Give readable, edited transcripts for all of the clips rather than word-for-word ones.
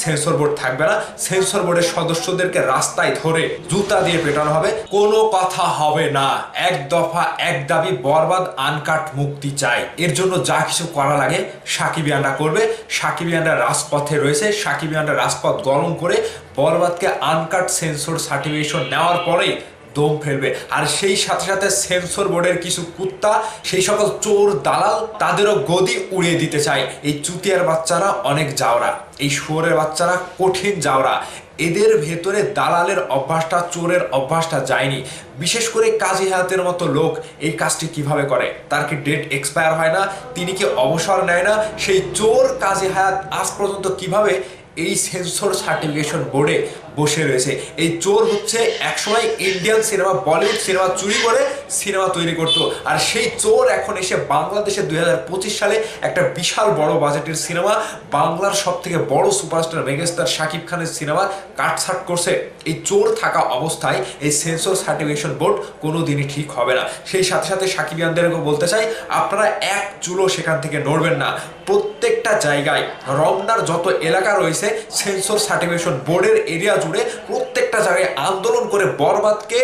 Censor board থাকবে না। Sensor বোর্ডের সদস্যদেরকে রাস্তায় ধরে জুতা দিয়ে পেটানো হবে। কোনো কথা হবে না, এক দফা এক দাবি, বরবাদ আনকাট মুক্তি চাই। এর জন্য যা কিছু করা লাগে সাকিবিয়ানরা করবে। সাকিবিয়ানরা রাজপথে রয়েছে, সাকিবিয়ানরা রাজপথ গরম করে বরবাদকে আনকাট সেন্সর সার্টিফিকেশন নেওয়ার পরেই দম ফেলবে। আর সেই সাথে সাথে সেন্সর বোর্ডের কিছু কুত্তা, সেই সকল চোর দালাল, তাদেরও গদি উড়িয়ে দিতে চায়। এই চুতিয়ার বাচ্চারা অনেক জাওরা, এই শুয়োরের বাচ্চারা কঠিন জাওরা। এদের ভেতরে দালালের অভ্যাসটা, চোরের অভ্যাসটা যায়নি। বিশেষ করে কাজী হায়াতের মতো লোক এই কাজটি কিভাবে করে? তার কি ডেট এক্সপায়ার হয় না? তিনি কি অবসর নেয় না? সেই চোর কাজী হায়াত আজ পর্যন্ত কিভাবে এই সেন্সর সার্টিফিকেশন বোর্ডে বসে রয়েছে? এই চোর হচ্ছে একসময় ইন্ডিয়ান সিনেমা, বলিউড সিনেমা চুরি করে সিনেমা তৈরি করতো। আর সেই চোর এখন এসে বাংলাদেশে 2025 সালে একটা বিশাল বড় বাজেটের সিনেমা, বাংলার সব থেকে বড় সুপারস্টার মেগাস্টার শাকিব খানের সিনেমা কাটছাট করছে। এই চোর থাকা অবস্থায় এই সেন্সর সার্টিফিকেশন বোর্ড কোনো দিনই ঠিক হবে না। সেই সাথে সাথে সাকিবিয়ানদেরকে বলতে চাই, আপনারা এক চুলো সেখান থেকে নড়বেন না। প্রত্যেকটা জায়গায়, রমনার যত এলাকা রয়েছে সেন্সর সার্টিফিকেশন বোর্ডের এরিয়া জুড়ে প্রত্যেকটা জায়গায় আন্দোলন করে বরবাদকে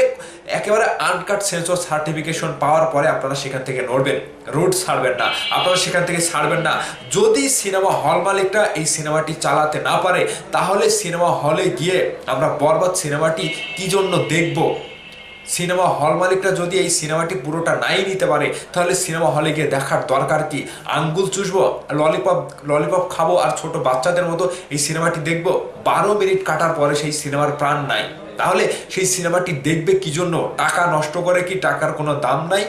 একেবারে আনকাট সেন্সর সার্টিফিকেশন পাওয়ার পরে আপনারা সেখান থেকে নড়বেন, রোড ছাড়বেন না, আপনারা সেখান থেকে ছাড়বেন না। যদি সিনেমা হল মালিকরা এই সিনেমাটি চালাতে না পারে, তাহলে সিনেমা হলে গিয়ে আমরা বরবাদ সিনেমাটি কি জন্য দেখব? সিনেমা হল মালিকরা যদি এই সিনেমাটি পুরোটা নাই নিতে পারে, তাহলে সিনেমা হলে গিয়ে দেখার দরকার কি? আঙ্গুল চুষবো, ললিপপ খাবো আর ছোট বাচ্চাদের মতো এই সিনেমাটি দেখবো? 12 মিনিট কাটার পরে সেই সিনেমার প্রাণ নাই। তাহলে সেই সিনেমাটি দেখবে কি জন্য? টাকা নষ্ট করে কি টাকার কোনো দাম নাই?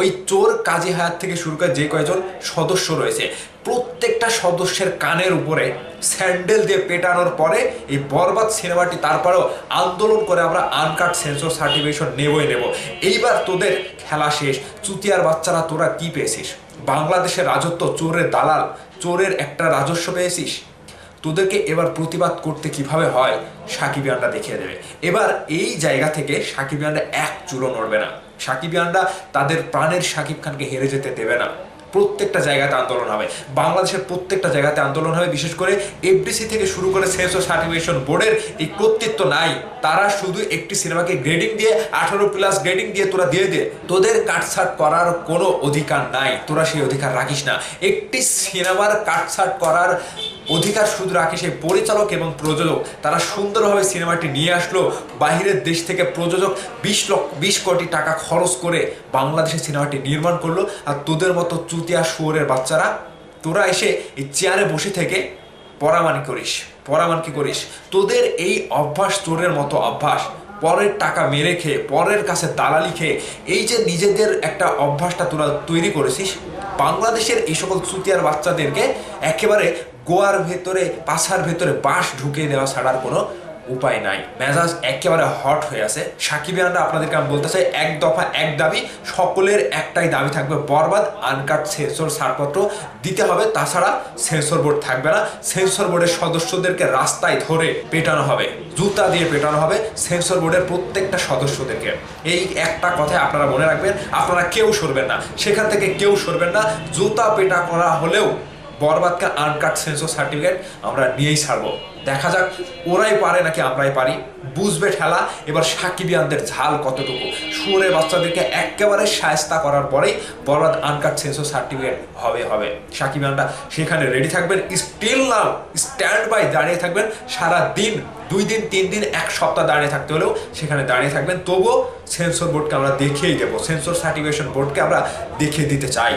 ওই চোর কাজী হায়াত থেকে শুরু করে যে কয়েকজন সদস্য রয়েছে, প্রত্যেকটা সদস্যের কানের উপরে স্যান্ডেল দিয়ে পেটানোর পরে এই বরবাদ সিনেমাটি তারপরেও আন্দোলন করে আমরা আনকাট সেন্সর সার্টিফিকেশন নেবই নেব। এইবার তোদের খেলা শেষ। চুতিয়ার বাচ্চারা, তোরা কি পেয়েছিস? বাংলাদেশের রাজত্ব, চোরের দালাল, চোরের একটা রাজস্ব পেয়েছিস। তোদেরকে এবার প্রতিবাদ করতে কিভাবে হয় সাকিবিয়ানরা দেখিয়ে দেবে। এবার এই জায়গা থেকে সাকিবিয়ানরা এক চুলো নড়বে না। সাকিবিয়ানরা তাদের প্রাণের শাকিব খানকে হেরে যেতে দেবে না। প্রত্যেকটা জায়গাতে আন্দোলন হবে, বাংলাদেশের প্রত্যেকটা জায়গাতে আন্দোলন হবে। বিশেষ করে এফডিসি থেকে শুরু করে সেন্সর সার্টিফিকেশন বোর্ডের এই কর্তৃত্ব নাই। তারা শুধু একটি সিনেমাকে গ্রেডিং দিয়ে 18+ গ্রেডিং দিয়ে তোরা দিয়ে দে। তোদের কাটছাট করার কোনো অধিকার নাই, তোরা সেই অধিকার রাখিস না। একটি সিনেমার কাটছাট করার অধিকার শুধু রাখে সেই পরিচালক এবং প্রযোজক। তারা সুন্দরভাবে সিনেমাটি নিয়ে আসলো, বাহিরের দেশ থেকে প্রযোজক 20 কোটি টাকা খরচ করে বাংলাদেশে সিনেমাটি নির্মাণ করলো। আর তোদের মতো চুতিয়া শুয়োরের বাচ্চারা, তোরা এসে এই চেয়ারে বসে থেকে পরামান কি করিস? তোদের এই অভ্যাস, চোরের মতো অভ্যাস, পরের টাকা মেরে খেয়ে, পরের কাছে দালালি খেয়ে, এই যে নিজেদের একটা অভ্যাসটা তোরা তৈরি করেছিস, বাংলাদেশের এই সকল চুতিয়ার বাচ্চাদেরকে একেবারে গোয়ার ভেতরে, পাছার ভেতরে বাঁশ ঢুকিয়ে দেওয়া ছাড়ার কোনো উপায় নাই। মেজাজ একেবারে হট হয়ে আছে। সাকিবিয়ানরা, আপনাদেরকে আমি বলতে চাই, এক দফা এক দাবি, সকলের একটাই দাবি থাকবে, বরবাদ আনকাট সেন্সর ছাড়পত্র দিতে হবে। তাছাড়া সেন্সর বোর্ড থাকবে না। সেন্সর বোর্ডের সদস্যদেরকে রাস্তায় ধরে পেটানো হবে, জুতা দিয়ে পেটানো হবে সেন্সর বোর্ডের প্রত্যেকটা সদস্যদেরকে। এই একটা কথাই আপনারা মনে রাখবেন, আপনারা কেউ সরবেন না, সেখান থেকে কেউ সরবেন না। জুতা পেটা করা হলেও বরবাদকে আনকাট সেন্সর সার্টিফিকেট আমরা নিয়েই ছাড়বো। দেখা যাক ওরাই পারে নাকি আমরাই পারি, বুঝবে ঠেলা। এবার সাকিবিয়ানদের ঝাল কতটুকু। শুয়োরের বাচ্চাদেরকে একেবারে শায়েস্তা করার পরেই বরবাদ আনকাট সেন্সর সার্টিফিকেট হবে। সাকিবিয়ানরা সেখানে রেডি থাকবেন, স্টিল নাও স্ট্যান্ড বাই দাঁড়িয়ে থাকবেন। সারা দিন, 2 দিন 3 দিন 1 সপ্তাহ দাঁড়িয়ে থাকতে হলেও সেখানে দাঁড়িয়ে থাকবেন। তবুও সেন্সর বোর্ডকে আমরা দেখিয়েই দেবো, সেন্সর সার্টিফিকেশন বোর্ডকে আমরা দেখিয়ে দিতে চাই।